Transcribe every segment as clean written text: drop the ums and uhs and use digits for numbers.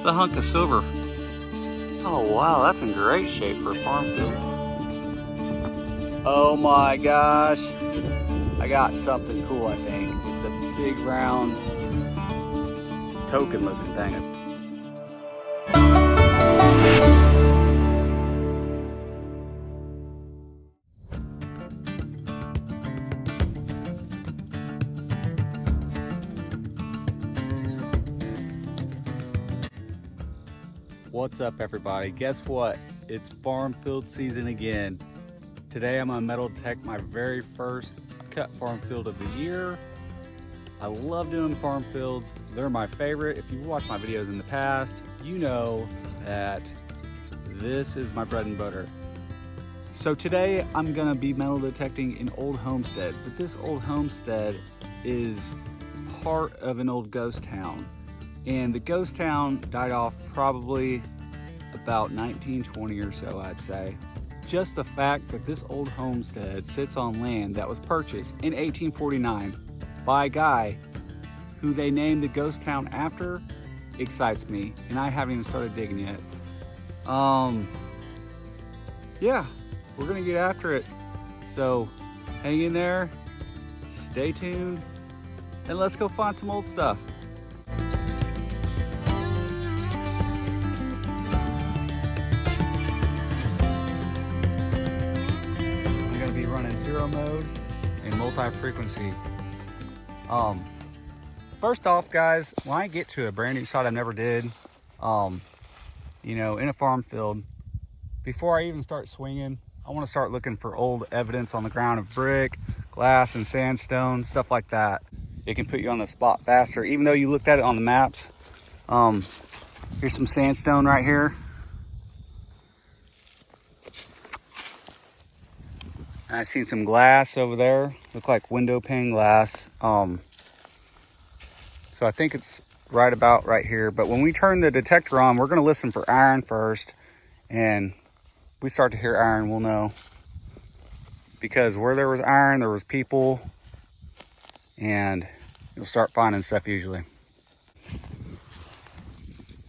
It's a hunk of silver. Oh wow, that's in great shape for a farm field. Oh my gosh. I got something cool, I think. It's a big round token looking thing. What's up everybody? Guess what? It's farm field season again. Today I'm gonna metal detect my very first cut farm field of the year. I love doing farm fields. They're my favorite. If you've watched my videos in the past, you know that this is my bread and butter. So today I'm gonna be metal detecting an old homestead, but this old homestead is part of an old ghost town. And the ghost town died off probably about 1920 or so, I'd say. Just the fact that this old homestead sits on land that was purchased in 1849 by a guy who they named the ghost town after excites me, and I haven't even started digging yet. Yeah, we're gonna get after it. So hang in there, stay tuned, and let's go find some old stuff. Running zero mode and multi-frequency. First off guys, when I get to a brand new site I never did, you know, in a farm field, before I even start swinging, I want to start looking for old evidence on the ground of brick, glass, and sandstone, stuff like that. It can put you on the spot faster, even though you looked at it on the maps. Here's some sandstone right here. I seen some glass over there, look like window pane glass. So I think it's right about right here. But when we turn the detector on, we're gonna listen for iron first. And if we start to hear iron, we'll know. Because where there was iron, there was people. And you'll start finding stuff usually.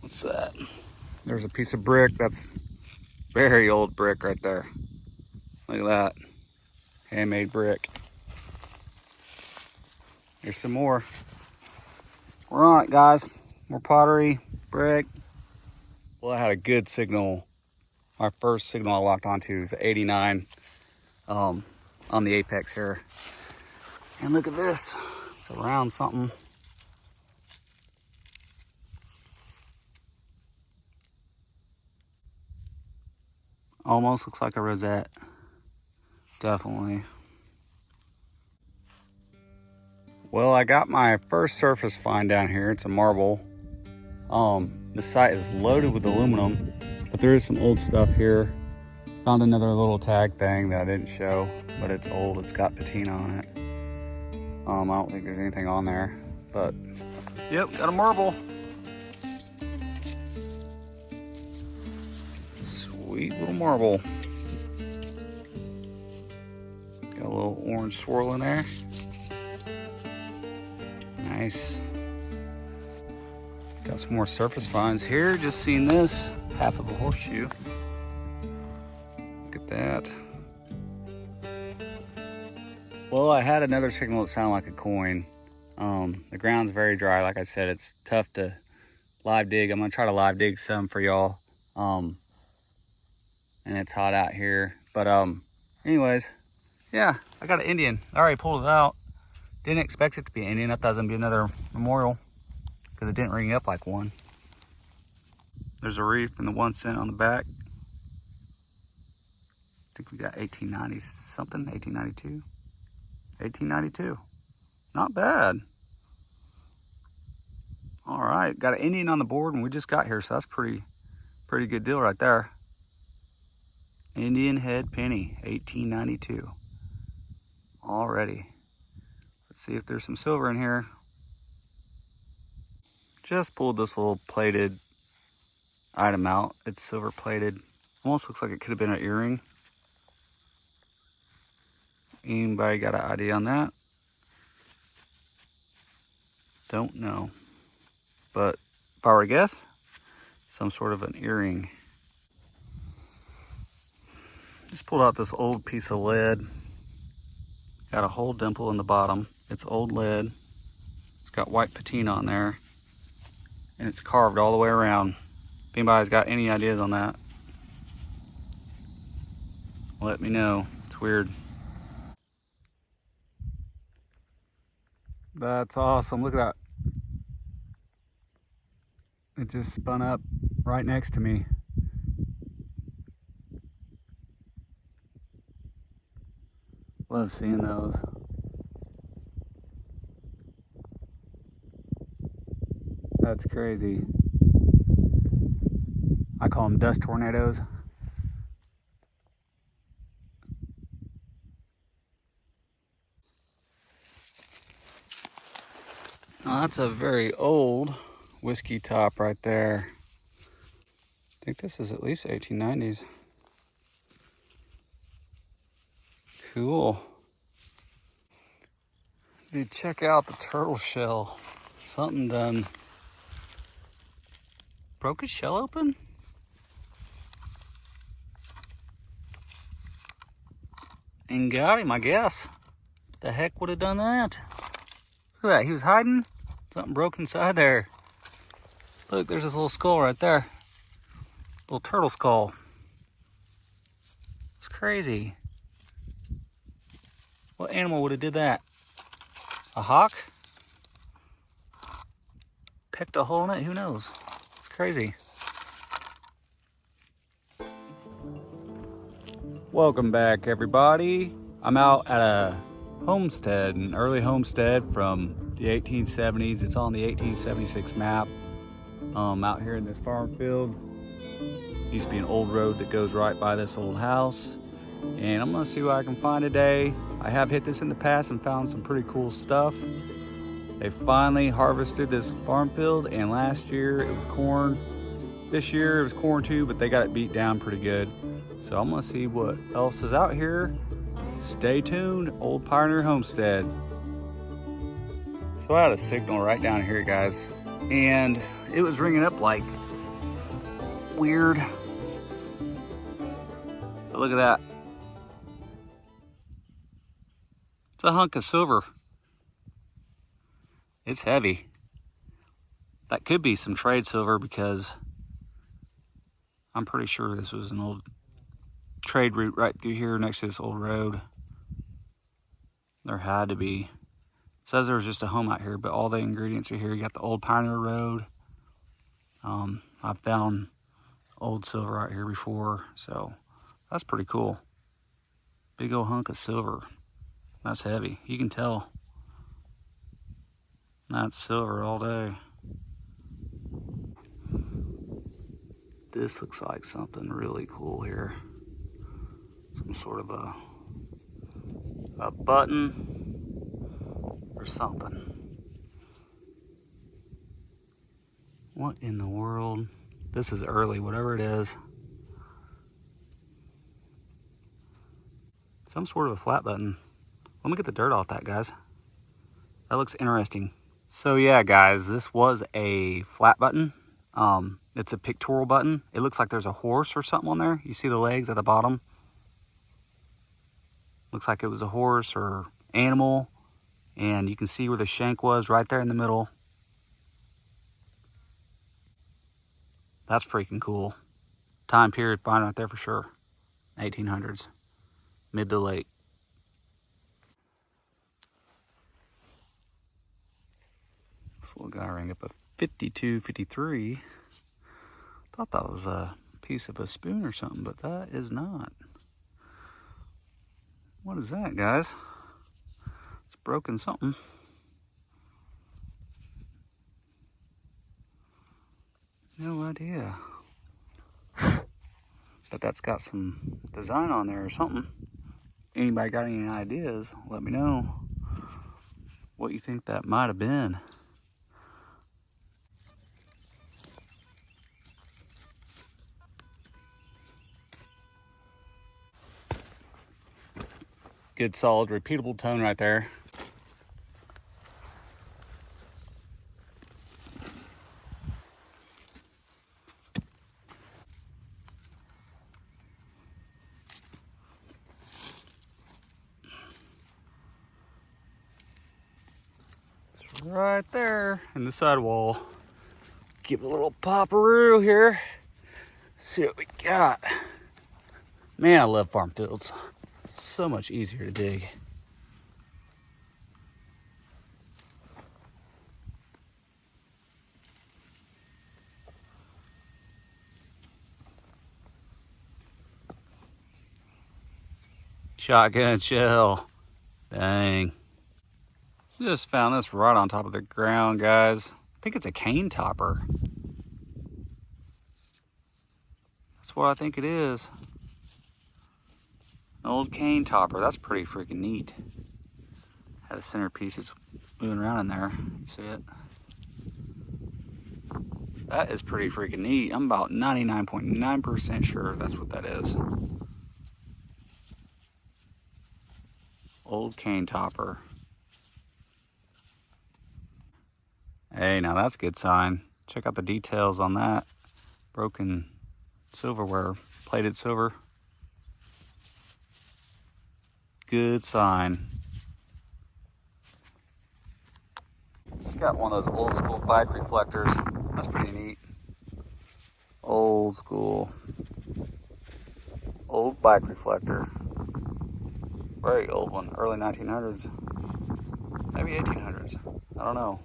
What's that? There's a piece of brick. That's very old brick right there. Look at that. Handmade brick. Here's some more. We're on it, guys. More pottery, brick. Well, I had a good signal. My first signal I locked onto is 89 on the Apex here. And look at this. It's a round something. Almost looks like a rosette. Definitely. Well, I got my first surface find down here. It's a marble. The site is loaded with aluminum, but there is some old stuff here. Found another little tag thing that I didn't show, but it's old. It's got patina on it. I don't think there's anything on there, but yep, got a marble. Sweet little marble. Got a little orange swirl in there. Nice. Got some more surface finds here. Just seen this. Half of a horseshoe. Look at that. Well, I had another signal that sounded like a coin. The ground's very dry. Like I said, it's tough to live dig. I'm gonna try to live dig some for y'all. And it's hot out here. But anyways. Yeah, I got an Indian. I already pulled it out. Didn't expect it to be an Indian. I thought it was gonna be another memorial because it didn't ring up like one. There's a reef and the 1 cent on the back. I think we got 1890 something, 1892. 1892. Not bad. All right, got an Indian on the board and we just got here, so that's pretty good deal right there. Indian head penny, 1892. Already. Let's see if there's some silver in here. Just pulled this little plated item out. It's silver plated. Almost looks like it could have been an earring. Anybody got an idea on that? Don't know. But if I were to guess, some sort of an earring. Just pulled out this old piece of lead. Got a whole dimple in the bottom. It's old lead. It's got white patina on there. And it's carved all the way around. If anybody's got any ideas on that, let me know. It's weird. That's awesome. Look at that. It just spun up right next to me. Love seeing those. That's crazy. I call them dust tornadoes. Oh, that's a very old whiskey top right there. I think this is at least 1890s. Cool. Dude, check out the turtle shell. Something done. Broke his shell open? And got him, I guess. The heck would have done that? Look at that, he was hiding. Something broke inside there. Look, there's this little skull right there. Little turtle skull. It's crazy. What animal would have did that? A hawk? Pecked a hole in it? Who knows? It's crazy. Welcome back, everybody. I'm out at a homestead, an early homestead from the 1870s. It's on the 1876 map. Out here in this farm field. Used to be an old road that goes right by this old house. And I'm gonna see what I can find today. I have hit this in the past and found some pretty cool stuff. They finally harvested this farm field, and last year it was corn. This year it was corn too, but they got it beat down pretty good. So I'm gonna see what else is out here. Stay tuned, Old Pioneer Homestead. So I had a signal right down here, guys, and it was ringing up like weird. But look at that. It's a hunk of silver. It's heavy. That could be some trade silver because I'm pretty sure this was an old trade route right through here next to this old road. There had to be. It says there was just a home out here, but all the ingredients are here. You got the old Pioneer Road. I've found old silver out here before, so that's pretty cool. Big old hunk of silver. That's heavy. You can tell. That's silver all day. This looks like something really cool here. Some sort of a button or something. What in the world? This is early, whatever it is. Some sort of a flat button. Let me get the dirt off that, guys. That looks interesting. So yeah, guys, this was a flat button. It's a pictorial button. It looks like there's a horse or something on there. You see the legs at the bottom? Looks like it was a horse or animal. And you can see where the shank was right there in the middle. That's freaking cool. Time period fine right there for sure. 1800s. Mid to late. This little guy rang up a 5253. Thought that was a piece of a spoon or something, but that is not. What is that, guys? It's broken something. No idea. But that's got some design on there or something. Anybody got any ideas? Let me know what you think that might have been. Good, solid, repeatable tone right there. right there in the sidewall. Give it a little pop-a-roo here. See what we got. Man, I love farm fields. So much easier to dig. Shotgun shell. Dang. Just found this right on top of the ground, guys. I think it's a cane topper. That's what I think it is. An old cane topper. That's pretty freaking neat. Had a centerpiece that's moving around in there. See it? That is pretty freaking neat. I'm about 99.9% sure that's what that is. Old cane topper. Hey, now that's a good sign. Check out the details on that. Broken silverware, plated silver. Good sign. It's got one of those old school bike reflectors. That's pretty neat. Old school. Old bike reflector. Very old one, early 1900s. Maybe 1800s. I don't know.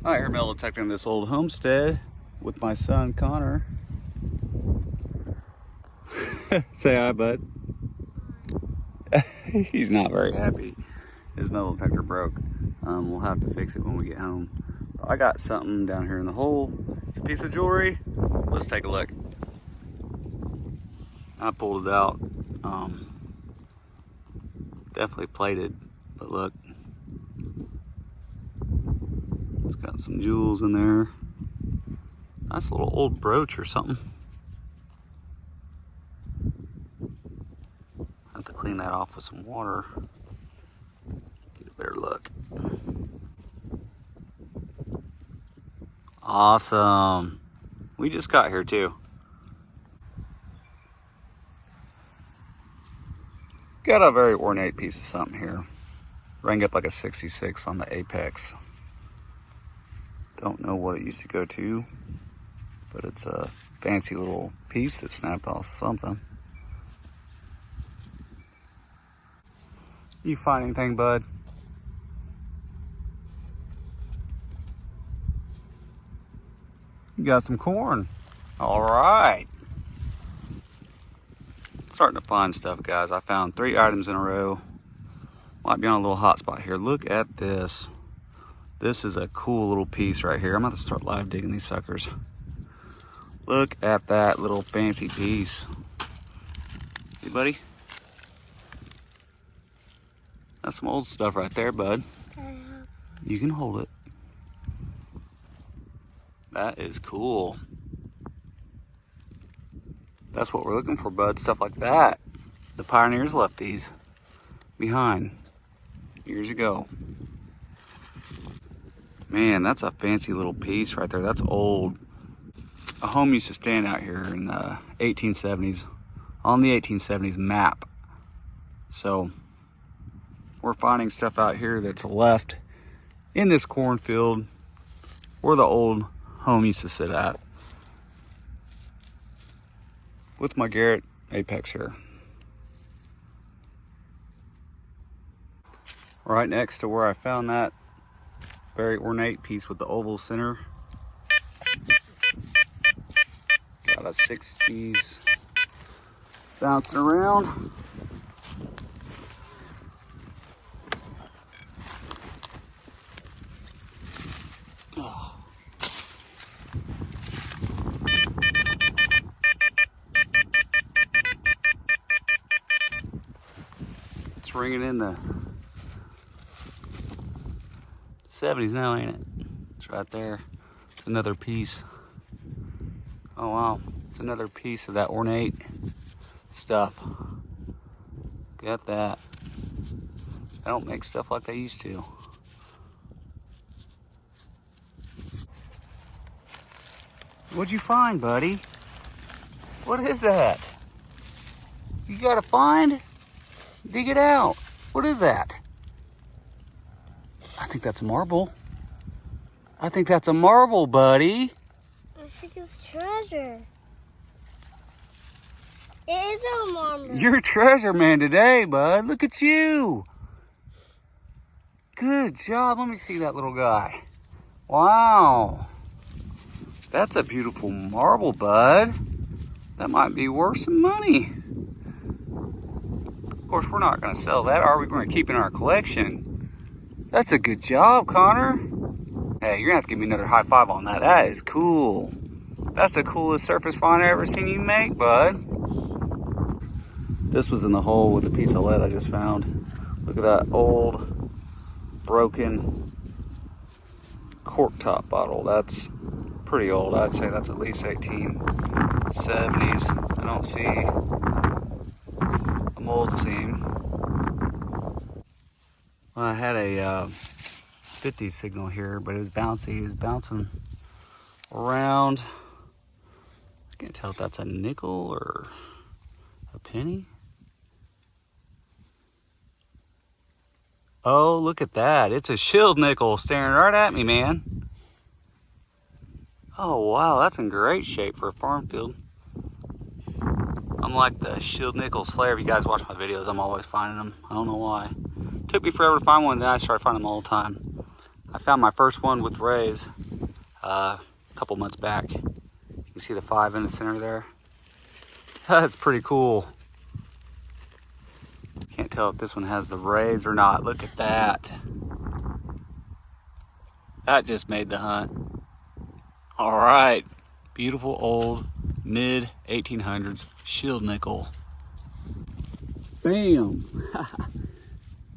All right, here metal detecting this old homestead with my son Connor. Say hi, bud. He's not very happy. His metal detector broke. We'll have to fix it when we get home. I got something down here in the hole. It's a piece of jewelry. Let's take a look. I pulled it out. Definitely plated, but look. It's got some jewels in there. Nice little old brooch or something. Have to clean that off with some water. Get a better look. Awesome. We just got here too. Got a very ornate piece of something here. Rang up like a 66 on the Apex. Don't know what it used to go to, but it's a fancy little piece that snapped off something. You find anything, bud? You got some corn. All right. Starting to find stuff, guys. I found 3 items in a row. Might be on a little hot spot here. Look at this. This is a cool little piece right here. I'm about to start live digging these suckers. Look at that little fancy piece. Hey, buddy. That's some old stuff right there, bud. You can hold it. That is cool. That's what we're looking for, bud. Stuff like that. The pioneers left these behind years ago. Man, that's a fancy little piece right there. That's old. A home used to stand out here in the 1870s, on the 1870s map. So we're finding stuff out here that's left in this cornfield where the old home used to sit at. With my Garrett Apex here. Right next to where I found that very ornate piece with the oval center. Got a 60s bouncing around. It's ringing in the 70s now, ain't it? It's right there. It's another piece. Oh wow, it's another piece of that ornate stuff. Got that. I don't make stuff like they used to. What'd you find, buddy? What is that? You got to find? Dig it out. What is that? I think that's a marble. I think that's a marble, buddy. I think it's treasure. It is a marble. You're a treasure man today, bud. Look at you. Good job. Let me see that little guy. Wow. That's a beautiful marble, bud. That might be worth some money. Of course, we're not going to sell that, are we? We're going to keep in our collection. That's a good job, Connor. Hey, you're going to have to give me another high five on that. That is cool. That's the coolest surface find I've ever seen you make, bud. This was in the hole with a piece of lead I just found. Look at that old, broken cork top bottle. That's pretty old. I'd say that's at least 1870s. I don't see a mold seam. Well, I had a 50 signal here, but it was bouncy. It was bouncing around. I can't tell if that's a nickel or a penny. Oh, look at that. It's a shield nickel staring right at me, man. Oh, wow. That's in great shape for a farm field. I'm like the shield nickel slayer. If you guys watch my videos, I'm always finding them. I don't know why. It took me forever to find one, then I started finding them all the time. I found my first one with rays a couple months back. You can see the 5 in the center there. That's pretty cool. Can't tell if this one has the rays or not. Look at that. That just made the hunt. All right. Beautiful old mid 1800s shield nickel. Bam.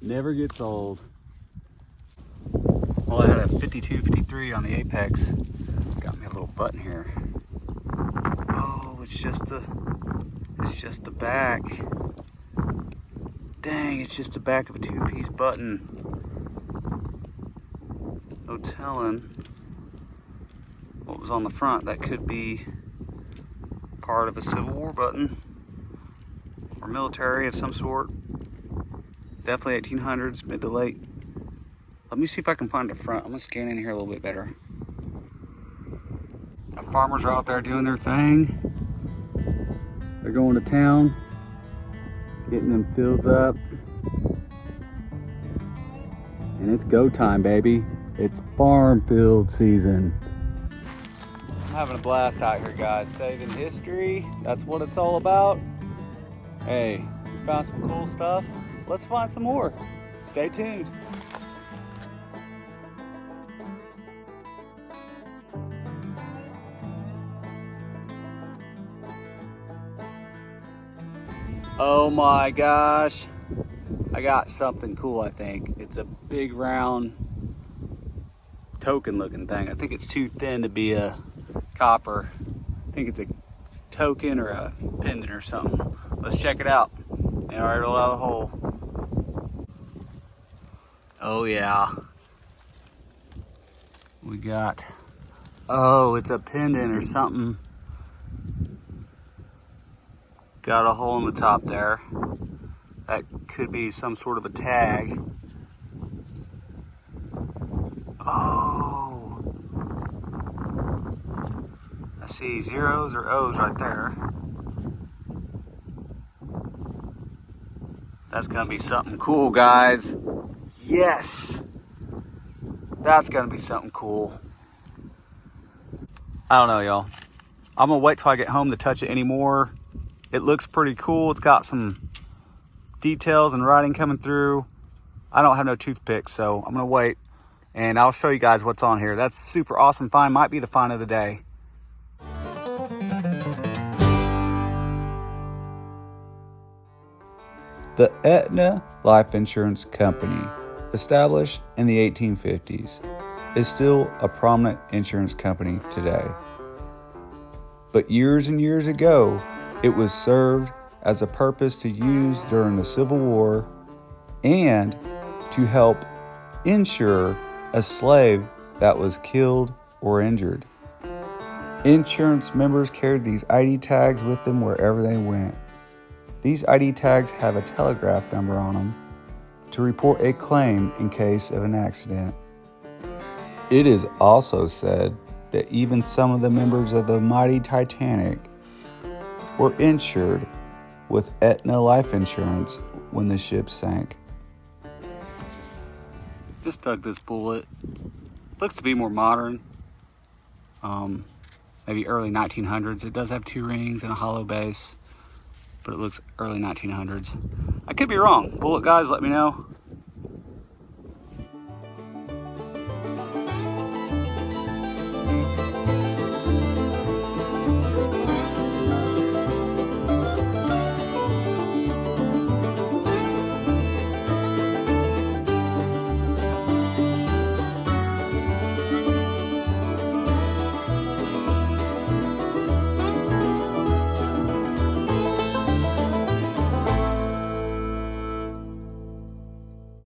Never gets old. Well, I had a 52, 53 on the Apex. Got me a little button here. Oh, it's just the back. Dang, it's just the back of a 2-piece button. No telling what was on the front. That could be part of a Civil War button or military of some sort. Definitely 1800s, mid to late. Let me see if I can find the front. I'm gonna scan in here a little bit better. The farmers are out there doing their thing. They're going to town, getting them fields up. And it's go time, baby. It's farm field season. I'm having a blast out here, guys. Saving history. That's what it's all about. Hey, we found some cool stuff. Let's find some more. Stay tuned. Oh my gosh. I got something cool, I think. It's a big round token looking thing. I think it's too thin to be a copper. I think it's a token or a pendant or something. Let's check it out. And I already rolled out of the hole. Oh yeah. We got, oh, it's a pendant or something. Got a hole in the top there. That could be some sort of a tag. Oh. I see zeros or O's right there. That's gonna be something cool, guys. Yes. That's gonna be something cool. I don't know, y'all. I'm gonna wait till I get home to touch it anymore. It looks pretty cool. It's got some details and writing coming through. I don't have no toothpicks, so I'm gonna wait and I'll show you guys what's on here. That's super awesome find. Might be the find of the day. The Aetna Life Insurance Company, established in the 1850s, is still a prominent insurance company today. But years and years ago, it was served as a purpose to use during the Civil War and to help insure a slave that was killed or injured. Insurance members carried these ID tags with them wherever they went. These ID tags have a telegraph number on them to report a claim in case of an accident. It is also said that even some of the members of the mighty Titanic were insured with Aetna life insurance when the ship sank. Just dug this bullet. Looks to be more modern. Maybe early 1900s. It does have 2 rings and a hollow base, but it looks early 1900s. I could be wrong. Bullet guys, let me know.